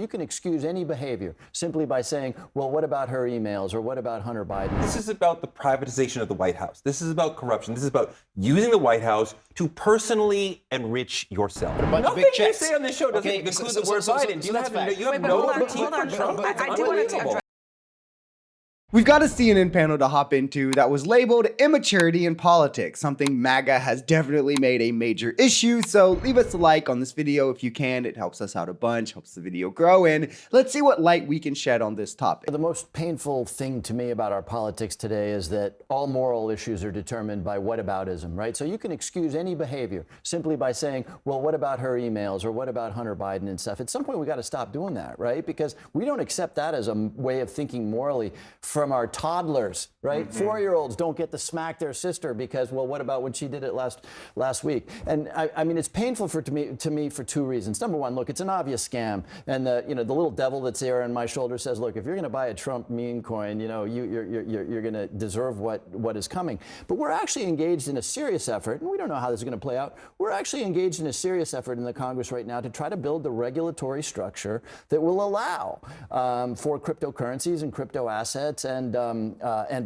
you can excuse any behavior simply by saying, well, what about her emails, or what about Hunter Biden? This is about the privatization of the White House. This is about corruption. This is about using the White House to personally enrich yourself. Nothing you say on this show doesn't include the word Biden. You have no critique for Trump? I do want to address. We've got a CNN panel to hop into that was labeled immaturity in politics, something MAGA has definitely made a major issue. So leave us a like on this video if you can. It helps us out a bunch, helps the video grow, and let's see what light we can shed on this topic. The most painful thing to me about our politics today is that all moral issues are determined by whataboutism, right? So you can excuse any behavior simply by saying, well, what about her emails, or what about Hunter Biden and stuff? At some point, we got to stop doing that, right? Because we don't accept that as a way of thinking morally from our toddlers, right? 4-year-olds don't get to smack their sister because, well, what about when she did it last week? And I mean, it's painful to me for two reasons. Number one, look, it's an obvious scam, and the little devil that's there on my shoulder says, look, if you're going to buy a Trump meme coin, you're going to deserve what is coming. But we're actually engaged in a serious effort, and we don't know how this is going to play out. We're actually engaged in a serious effort in the Congress right now to try to build the regulatory structure that will allow for cryptocurrencies and crypto assets and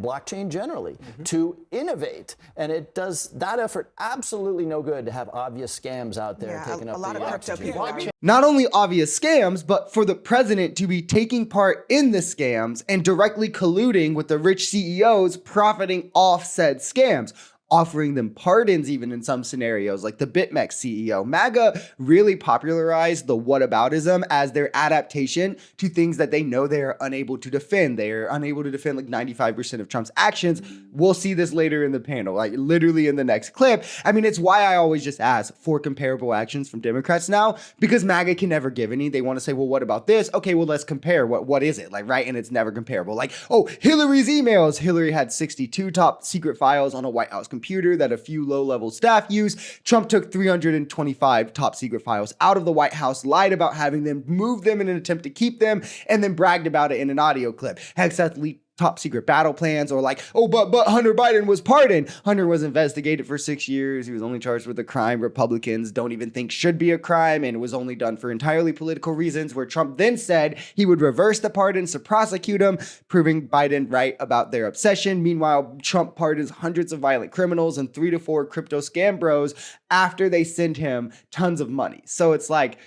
blockchain generally to innovate. And it does that effort absolutely no good to have obvious scams out there taking up a lot of crypto people. Not only obvious scams, but for the president to be taking part in the scams and directly colluding with the rich CEOs profiting off said scams, offering them pardons even in some scenarios, like the BitMEX CEO. MAGA really popularized the whataboutism as their adaptation to things that they know they are unable to defend. They are unable to defend like 95% of Trump's actions. We'll see this later in the panel, like literally in the next clip. I mean, it's why I always just ask for comparable actions from Democrats now, because MAGA can never give any. They want to say, well, what about this? Okay, well, let's compare. What is it? Like, right? And it's never comparable. Like, oh, Hillary's emails. Hillary had 62 top secret files on a White House computer that a few low-level staff use. Trump took 325 top secret files out of the White House, lied about having them, moved them in an attempt to keep them, and then bragged about it in an audio clip. Hegseth leaked top secret battle plans, or like, oh, but Hunter Biden was pardoned. Hunter was investigated for 6 years. He was only charged with a crime Republicans don't even think should be a crime, and it was only done for entirely political reasons, where Trump then said he would reverse the pardons to prosecute him, proving Biden right about their obsession. Meanwhile, Trump pardons hundreds of violent criminals and 3 to 4 crypto scam bros after they send him tons of money. So it's like,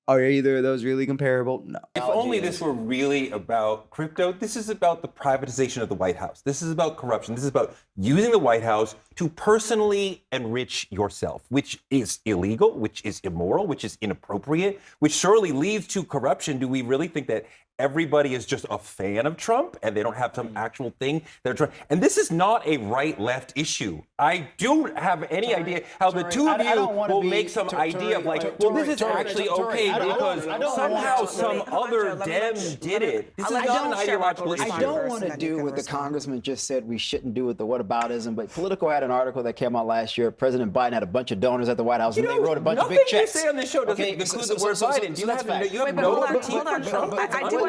are either of those really comparable? No. If only this were really about crypto. This is about the privatization of the White House. This is about corruption. This is about using the White House to personally enrich yourself, which is illegal, which is immoral, which is inappropriate, which surely leads to corruption. Do we really think that everybody is just a fan of Trump and they don't have some actual thing they're trying? And this is not a right-left issue. I don't have any idea how the two of you will make some idea of like, well, this is actually okay because somehow some other Dem did it. This is not an ideological issue. I don't want to do what the congressman just said we shouldn't do with the whataboutism, but Politico had an article that came out last year. President Biden had a bunch of donors at the White House, and they wrote a bunch of big checks. Nothing you say on this show doesn't include the word Biden. You have no critique for Trump? I do want to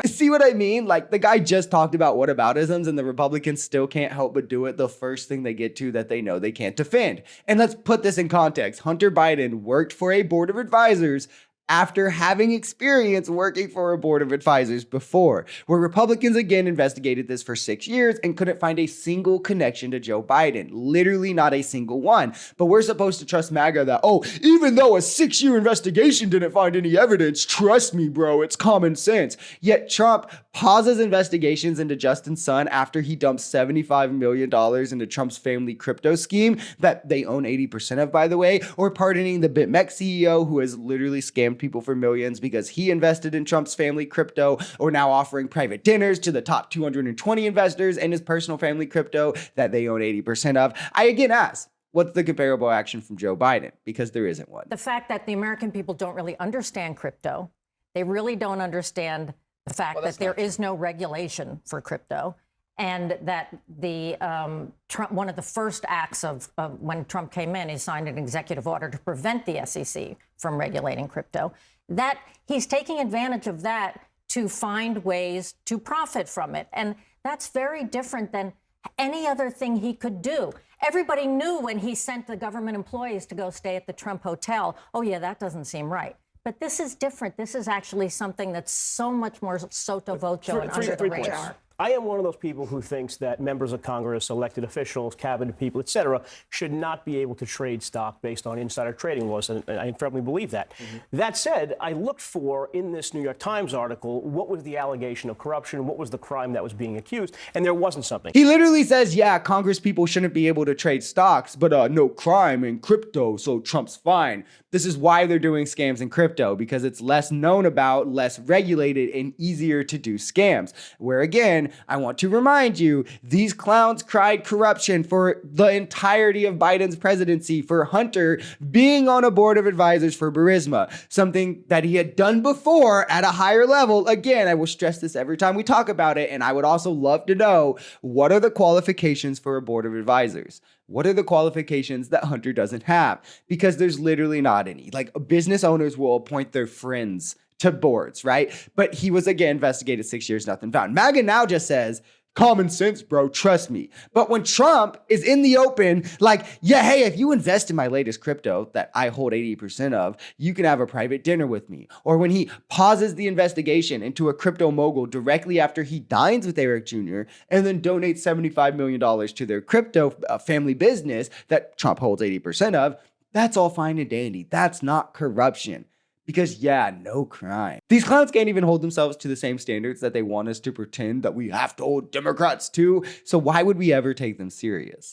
See what I mean? Like, the guy just talked about whataboutisms, and the Republicans still can't help but do it the first thing they get to that they know they can't defend. And let's put this in context. Hunter Biden worked for a board of advisors after having experience working for a board of advisors before, where Republicans again investigated this for 6 years and couldn't find a single connection to Joe Biden. Literally not a single one. But we're supposed to trust MAGA that, oh, even though a 6-year investigation didn't find any evidence, trust me, bro, it's common sense. Yet Trump pauses investigations into Justin's son after he dumped $75 million into Trump's family crypto scheme that they own 80% of, by the way, or pardoning the BitMEX CEO who has literally scammed people for millions because he invested in Trump's family crypto, or now offering private dinners to the top 220 investors in his personal family crypto that they own 80% of. I again ask, what's the comparable action from Joe Biden? Because there isn't one. The fact that the American people don't really understand crypto, they really don't understand the fact that there is no regulation for crypto, and that the Trump, one of the first acts of when Trump came in, he signed an executive order to prevent the SEC from regulating crypto. That he's taking advantage of that to find ways to profit from it. And that's very different than any other thing he could do. Everybody knew when he sent the government employees to go stay at the Trump Hotel, oh, yeah, that doesn't seem right. But this is different. This is actually something that's so much more sotto voce and under the Three points. radar. I am one of those people who thinks that members of Congress, elected officials, cabinet people, et cetera, should not be able to trade stock based on insider trading laws, and I firmly believe that. That said, I looked for, in this New York Times article, what was the allegation of corruption, what was the crime that was being accused, and there wasn't something. He literally says, yeah, Congress people shouldn't be able to trade stocks, but no crime in crypto, so Trump's fine. This is why they're doing scams in crypto, because it's less known about, less regulated, and easier to do scams. Where again, I want to remind you, these clowns cried corruption for the entirety of Biden's presidency, for Hunter being on a board of advisors for Burisma, something that he had done before at a higher level. Again, I will stress this every time we talk about it, and I would also love to know, what are the qualifications for a board of advisors? What are the qualifications that Hunter doesn't have? Because there's literally not any. Like, business owners will appoint their friends to boards, right? But he was, again, investigated 6 years, nothing found. MAGA now just says, common sense, bro, trust me. But when Trump is in the open, like, yeah, hey, if you invest in my latest crypto that I hold 80% of, you can have a private dinner with me. Or when he pauses the investigation into a crypto mogul directly after he dines with Eric Jr. and then donates $75 million to their crypto family business that Trump holds 80% of, that's all fine and dandy. That's not corruption. Because, yeah, no crime. These clowns can't even hold themselves to the same standards that they want us to pretend that we have to hold Democrats to. So why would we ever take them serious?